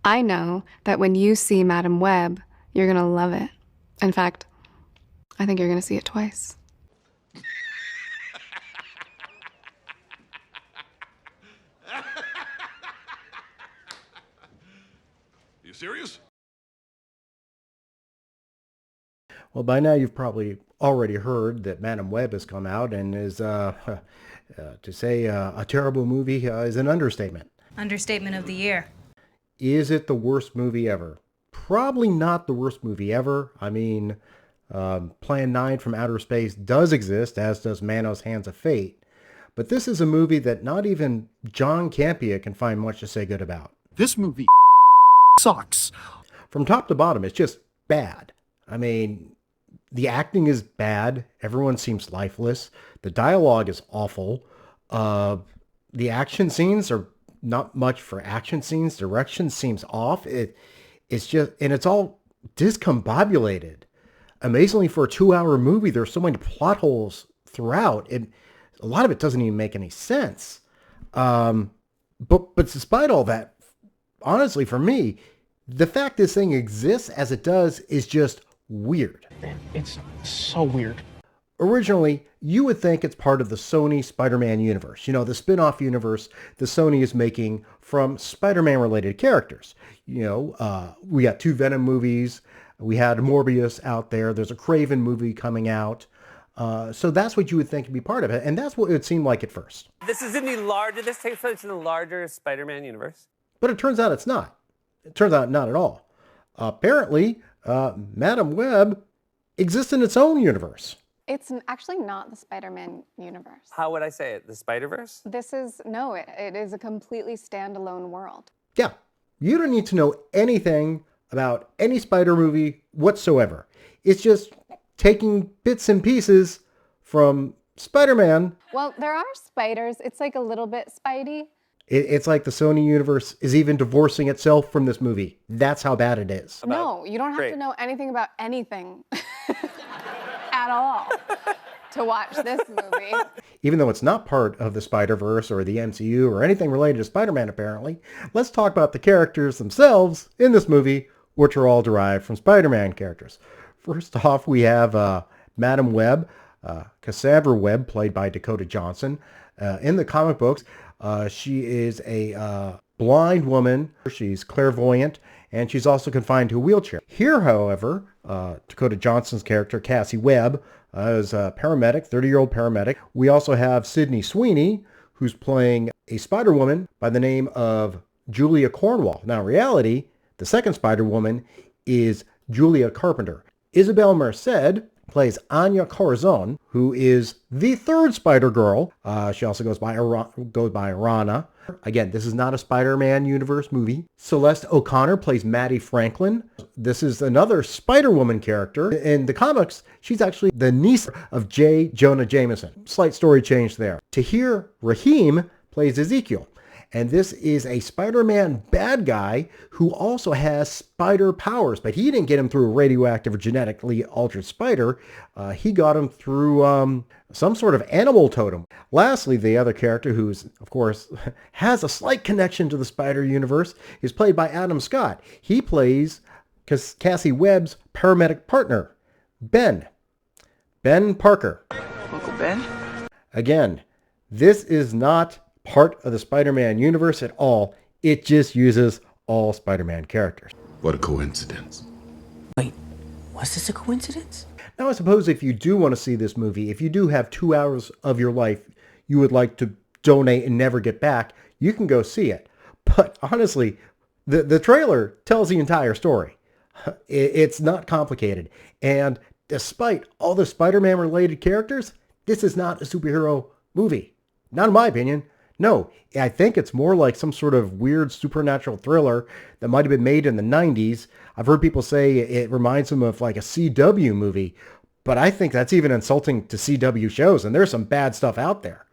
I know that when you see Madam Web, you're going to love it. In fact, I think you're going to see it twice. You serious? Well, by now you've probably already heard that Madam Web has come out and is, to say a terrible movie is an understatement. Understatement of the year. Is it the worst movie ever? Probably not the worst movie ever. I mean, Plan 9 from Outer Space does exist, as does Manos Hands of Fate. But this is a movie that not even John Campea can find much to say good about. This movie sucks. From top to bottom, it's just bad. I mean, the acting is bad. Everyone seems lifeless. The dialogue is awful. The action scenes are not much for action scenes. Direction seems off. It's just, and it's all discombobulated. Amazingly, for a 2-hour movie, there's so many plot holes throughout. A lot of it doesn't even make any sense. But despite all that, honestly, for me, the fact this thing exists as it does is just weird. It's so weird. Originally, you would think it's part of the Sony Spider-Man universe. You know, the spin-off universe the Sony is making from Spider-Man related characters. You know, we got 2 Venom movies. We had Morbius out there. There's a Craven movie coming out. So that's what you would think would be part of it. And that's what it would seem like at first. This takes place in the larger Spider-Man universe? But it turns out it's not. It turns out not at all. Apparently, Madam Web exists in its own universe. It's actually not the Spider-Man universe. How would I say it? The Spider-Verse? It is a completely standalone world. Yeah, you don't need to know anything about any Spider movie whatsoever. It's just taking bits and pieces from Spider-Man. Well, there are spiders. It's like a little bit Spidey. It's like the Sony universe is even divorcing itself from this movie. That's how bad it is. No, you don't have to know anything about anything at all to watch this movie. Even though it's not part of the Spider-Verse or the MCU or anything related to Spider-Man, apparently, let's talk about the characters themselves in this movie, which are all derived from Spider-Man characters. First off, we have Madam Web, Cassandra Webb, played by Dakota Johnson. In the comic books, she is a blind woman. She's clairvoyant, and she's also confined to a wheelchair. Here, however, Dakota Johnson's character, Cassie Webb, is a paramedic, 30-year-old paramedic. We also have Sydney Sweeney, who's playing a Spider-Woman by the name of Julia Cornwall. Now, in reality, the second Spider-Woman is Julia Carpenter. Isabel Merced plays Anya Corazon, who is the third Spider-Girl. She also goes by Rana. Again, this is not a Spider-Man universe movie. Celeste O'Connor plays Maddie Franklin. This is another Spider-Woman character. In the comics, she's actually the niece of J. Jonah Jameson. Slight story change there. Tahir Rahim plays Ezekiel. And this is a Spider-Man bad guy who also has spider powers, but he didn't get him through a radioactive or genetically altered spider. He got him through some sort of animal totem. Lastly, the other character, who's, of course, has a slight connection to the Spider universe, is played by Adam Scott. He plays Cassie Webb's paramedic partner, Ben Parker. Uncle Ben? Again, this is not part of the Spider-Man universe at all. It just uses all Spider-Man characters. What a coincidence. Wait, was this a coincidence? Now, I suppose if you do want to see this movie, if you do have 2 hours of your life you would like to donate and never get back, you can go see it. But honestly, the trailer tells the entire story. It's not complicated. And despite all the Spider-Man related characters, this is not a superhero movie. Not in my opinion. No, I think it's more like some sort of weird supernatural thriller that might have been made in the 90s. I've heard people say it reminds them of like a CW movie, but I think that's even insulting to CW shows, and there's some bad stuff out there.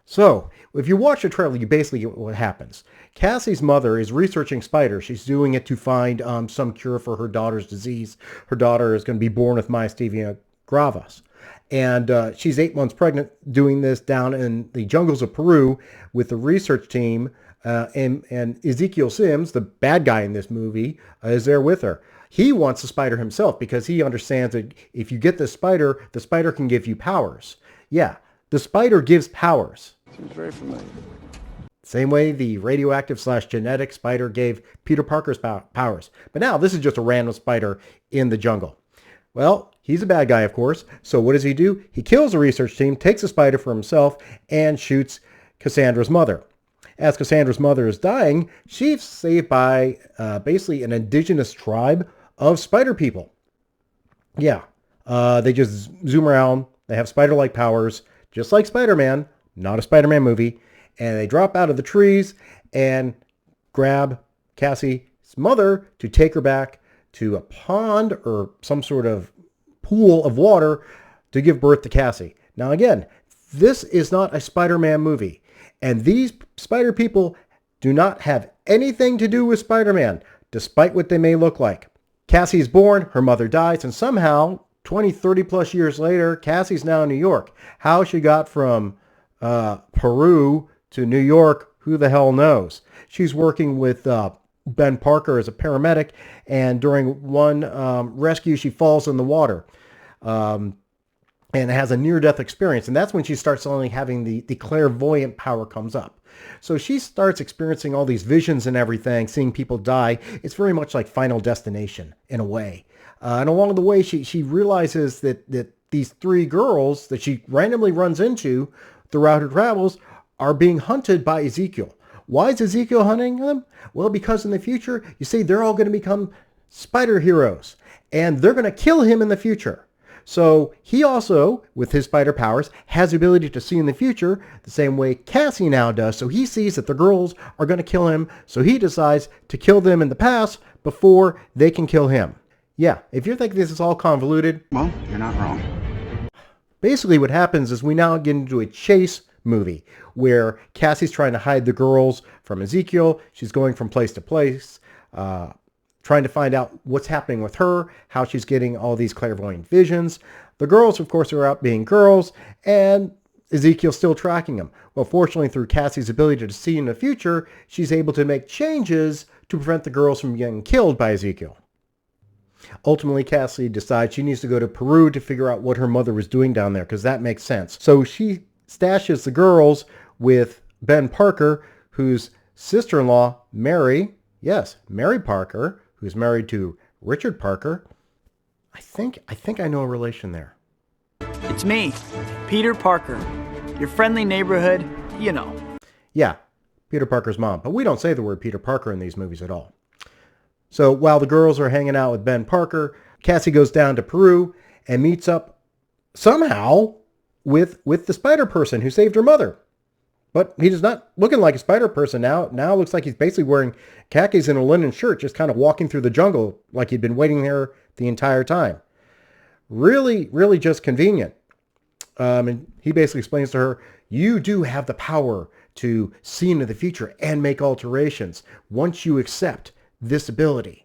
So, if you watch the trailer, you basically get what happens. Cassie's mother is researching spiders. She's doing it to find some cure for her daughter's disease. Her daughter is going to be born with myasthenia gravis. And she's 8 months pregnant doing this down in the jungles of Peru with the research team And Ezekiel Sims, the bad guy in this movie, is there with her. He wants the spider himself because he understands that if you get the spider can give you powers. Yeah, the spider gives powers. Seems very familiar. Same way the radioactive / genetic spider gave Peter Parker's powers. But now this is just a random spider in the jungle. Well, he's a bad guy, of course. So what does he do? He kills the research team, takes the spider for himself, and shoots Cassandra's mother. As Cassandra's mother is dying, she's saved by basically an indigenous tribe of spider people. Yeah, they just zoom around. They have spider-like powers, just like Spider-Man, not a Spider-Man movie. And they drop out of the trees and grab Cassie's mother to take her back to a pond or some sort of pool of water to give birth to Cassie. Now again, this is not a Spider-Man movie. And these spider people do not have anything to do with Spider-Man, despite what they may look like. Cassie's born, her mother dies, and somehow, 20, 30 plus years later, Cassie's now in New York. How she got from Peru to New York, who the hell knows? She's working with Ben Parker as a paramedic, and during one rescue, she falls in the water. And has a near-death experience. And that's when she starts suddenly having the clairvoyant power comes up. So she starts experiencing all these visions and everything, seeing people die. It's very much like Final Destination in a way. And along the way, she realizes that these 3 girls that she randomly runs into throughout her travels are being hunted by Ezekiel. Why is Ezekiel hunting them? Well, because in the future, you see, they're all going to become spider heroes. And they're going to kill him in the future. So he also, with his spider powers, has the ability to see in the future the same way Cassie now does. So he sees that the girls are going to kill him. So he decides to kill them in the past before they can kill him. Yeah, if you're thinking this is all convoluted, Well, you're not wrong. basically what happens is we now get into a chase movie where Cassie's trying to hide the girls from Ezekiel. She's going from place to place, trying to find out what's happening with her, how she's getting all these clairvoyant visions. The girls, of course, are out being girls, and Ezekiel's still tracking them. Well, fortunately, through Cassie's ability to see in the future, she's able to make changes to prevent the girls from getting killed by Ezekiel. Ultimately, Cassie decides she needs to go to Peru to figure out what her mother was doing down there, because that makes sense. So she stashes the girls with Ben Parker, whose sister-in-law, Mary, yes, Mary Parker, who's married to Richard Parker. I think I know a relation there. It's me, Peter Parker. Your friendly neighborhood, you know. Yeah, Peter Parker's mom. But we don't say the word Peter Parker in these movies at all. So while the girls are hanging out with Ben Parker, Cassie goes down to Peru and meets up somehow with the spider person who saved her mother. But he's not looking like a spider person now. Now it looks like he's basically wearing khakis and a linen shirt, just kind of walking through the jungle like he'd been waiting there the entire time. Really, really just convenient. And he basically explains to her, you do have the power to see into the future and make alterations once you accept this ability.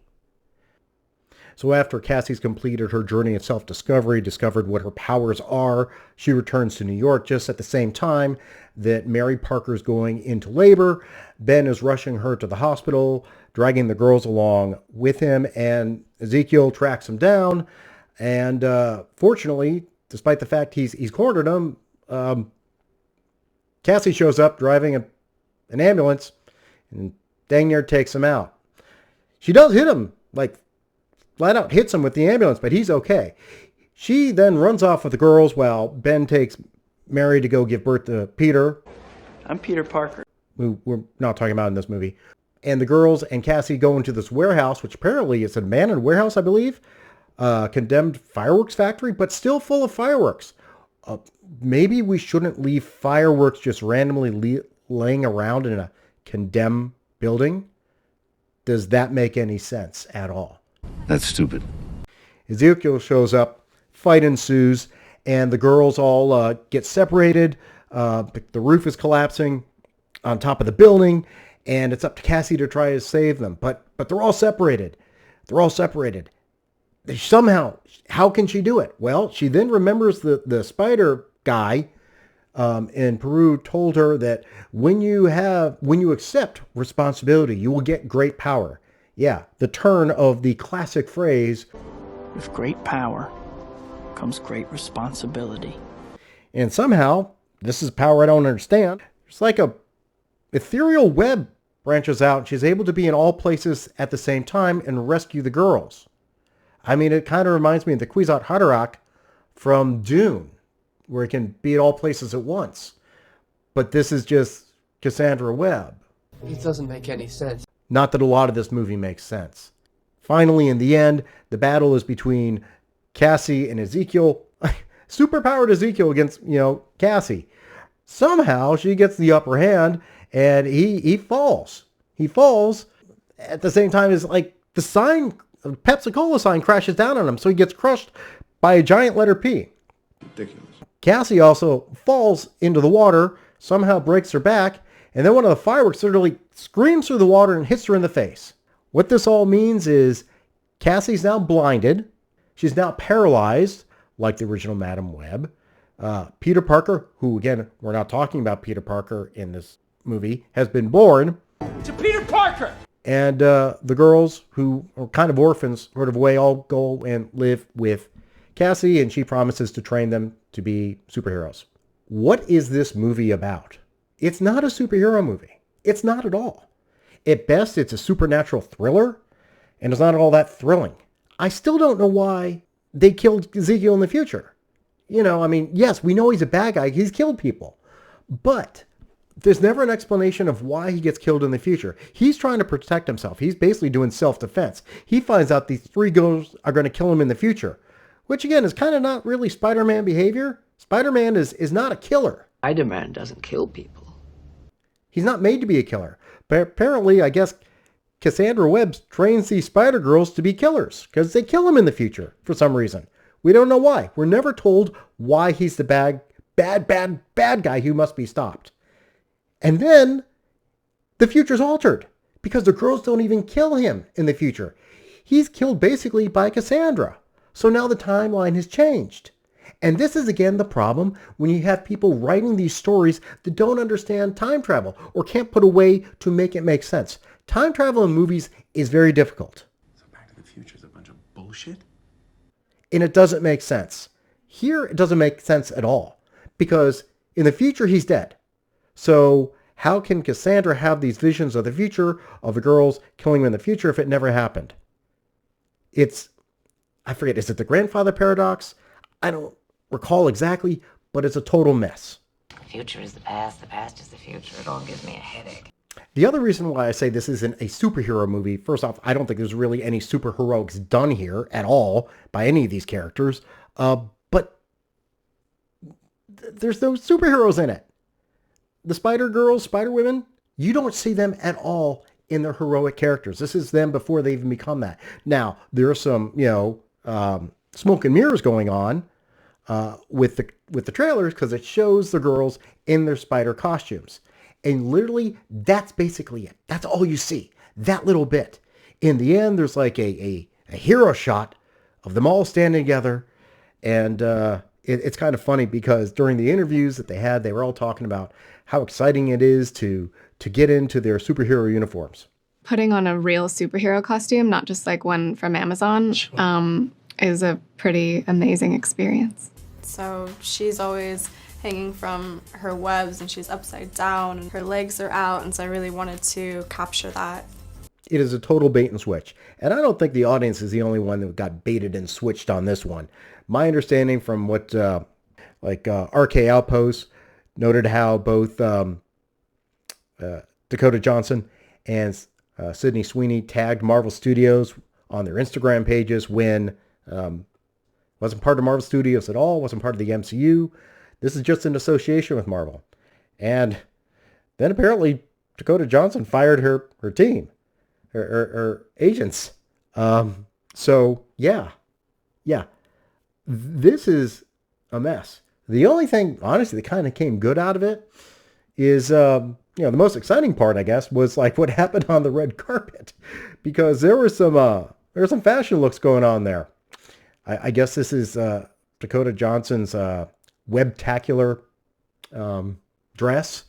So after Cassie's completed her journey of self-discovery, discovered what her powers are, she returns to New York just at the same time that Mary Parker's going into labor. Ben is rushing her to the hospital, dragging the girls along with him, and Ezekiel tracks him down. And fortunately, despite the fact he's cornered him, Cassie shows up driving an ambulance and dang near takes him out. She does hit him, like flat out hits him with the ambulance, but he's okay. She then runs off with the girls while Ben takes Mary to go give birth to Peter. I'm Peter Parker. Who we're not talking about in this movie. And the girls and Cassie go into this warehouse, which apparently is an abandoned warehouse, I believe. Condemned fireworks factory, but still full of fireworks. Maybe we shouldn't leave fireworks just randomly laying around in a condemned building. Does that make any sense at all? That's stupid. Ezekiel shows up, fight ensues, and the girls all get separated. The roof is collapsing on top of the building, and it's up to Cassie to try to save them. But they're all separated. They're all separated. Somehow, how can she do it? Well, she then remembers the spider guy in Peru told her that when you accept responsibility, you will get great power. Yeah, the turn of the classic phrase, With great power comes great responsibility. and somehow, this is power I don't understand. It's like a ethereal web branches out, and she's able to be in all places at the same time and rescue the girls. I mean, it kind of reminds me of the Kwisatz Haderach from Dune, where it can be at all places at once. But this is just Cassandra Webb. It doesn't make any sense. Not that a lot of this movie makes sense. Finally, in the end, the battle is between Cassie and Ezekiel. Superpowered Ezekiel against, Cassie. Somehow she gets the upper hand and he falls. He falls at the same time as like the sign, Pepsi Cola sign crashes down on him. So he gets crushed by a giant letter P. Ridiculous. Cassie also falls into the water, somehow breaks her back, and then one of the fireworks literally screams through the water and hits her in the face. What this all means is Cassie's now blinded. She's now paralyzed, like the original Madam Web. Peter Parker, who again, we're not talking about Peter Parker in this movie, has been born. To Peter Parker! And the girls, who are kind of orphans, sort of way, all go and live with Cassie, and she promises to train them to be superheroes. What is this movie about? It's not a superhero movie. It's not at all. At best, it's a supernatural thriller, and it's not all that thrilling. I still don't know why they killed Ezekiel in the future. Yes, we know he's a bad guy. He's killed people. But there's never an explanation of why he gets killed in the future. He's trying to protect himself. He's basically doing self-defense. He finds out these 3 girls are going to kill him in the future, which again is kind of not really Spider-Man behavior. Spider-Man is not a killer. Spider-Man doesn't kill people. He's not made to be a killer. But apparently, I guess, Cassandra Webb trains these Spider-Girls to be killers because they kill him in the future for some reason. We don't know why. We're never told why he's the bad guy who must be stopped. And then the future's altered because the girls don't even kill him in the future. He's killed basically by Cassandra. So now the timeline has changed. And this is again the problem when you have people writing these stories that don't understand time travel or can't put a way to make it make sense. Time travel in movies is very difficult. So Back to the Future is a bunch of bullshit? And it doesn't make sense. Here, it doesn't make sense at all. Because in the future, he's dead. So how can Cassandra have these visions of the future of the girls killing him in the future if it never happened? I forget, is it the grandfather paradox? I don't recall exactly, but it's a total mess. The future is the past is the future. It all gives me a headache. The other reason why I say this isn't a superhero movie, first off, I don't think there's really any superheroics done here at all by any of these characters, but there's no superheroes in it. The Spider-Girls, Spider-Women, you don't see them at all in their heroic characters. This is them before they even become that. Now, there are some, smoke and mirrors going on with the trailers because it shows the girls in their spider costumes. And literally, that's basically it. That's all you see. That little bit. In the end, there's like a hero shot of them all standing together. And it's kind of funny because during the interviews that they had, they were all talking about how exciting it is to get into their superhero uniforms. Putting on a real superhero costume, not just like one from Amazon, is a pretty amazing experience. So she's always hanging from her webs and she's upside down and her legs are out, and so I really wanted to capture that. It is a total bait and switch. And I don't think the audience is the only one that got baited and switched on this one. My understanding from what RK Outpost noted how both Dakota Johnson and Sydney Sweeney tagged Marvel Studios on their Instagram pages when wasn't part of Marvel Studios at all, wasn't part of the MCU. This is just in association with Marvel. And then apparently Dakota Johnson fired her team, her agents. So yeah. This is a mess. The only thing, honestly, that kind of came good out of it is, the most exciting part, I guess, was like what happened on the red carpet, because there were some fashion looks going on there. I guess this is Dakota Johnson's webtacular dress.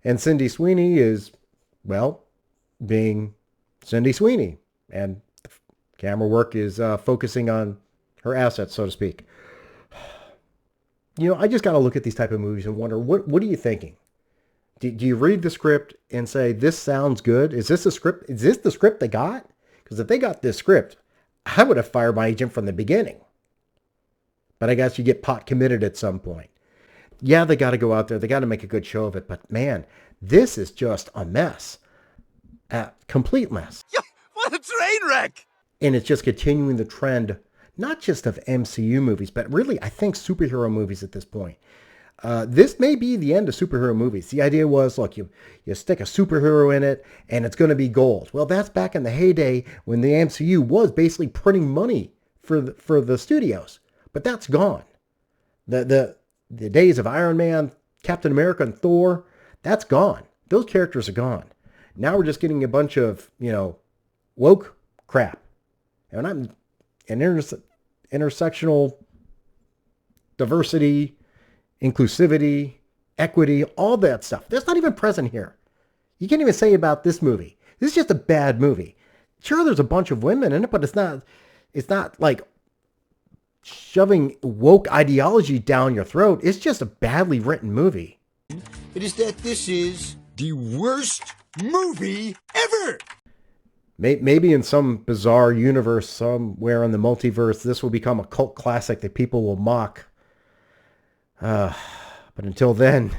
And Cindy Sweeney is, well, being Cindy Sweeney. And the camera work is focusing on her assets, so to speak. You know, I just got to look at these type of movies and wonder, what are you thinking? Do you read the script and say, this sounds good? Is this a script? Is this the script they got? Because if they got this script, I would have fired my agent from the beginning. But I guess you get pot committed at some point. Yeah, they got to go out there. They got to make a good show of it. But man, this is just a mess. A complete mess. Yeah, what a train wreck! And it's just continuing the trend, not just of MCU movies, but really, I think superhero movies at this point. This may be the end of superhero movies. The idea was, look, you stick a superhero in it, and it's going to be gold. Well, that's back in the heyday when the MCU was basically printing money for the studios. But that's gone. The days of Iron Man, Captain America, and Thor, that's gone. Those characters are gone. Now we're just getting a bunch of, woke crap. And I'm an intersectional diversity, inclusivity, equity, all that stuff. That's not even present here. You can't even say about this movie. This is just a bad movie. Sure, there's a bunch of women in it, but it's not like shoving woke ideology down your throat. It's just a badly written movie. It is that this is the worst movie ever! Maybe in some bizarre universe somewhere in the multiverse, this will become a cult classic that people will mock. But until then,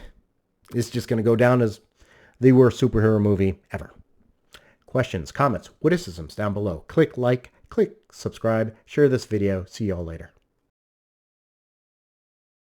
it's just going to go down as the worst superhero movie ever. Questions, comments, witticisms down below. Click like, click subscribe, share this video. See y'all later.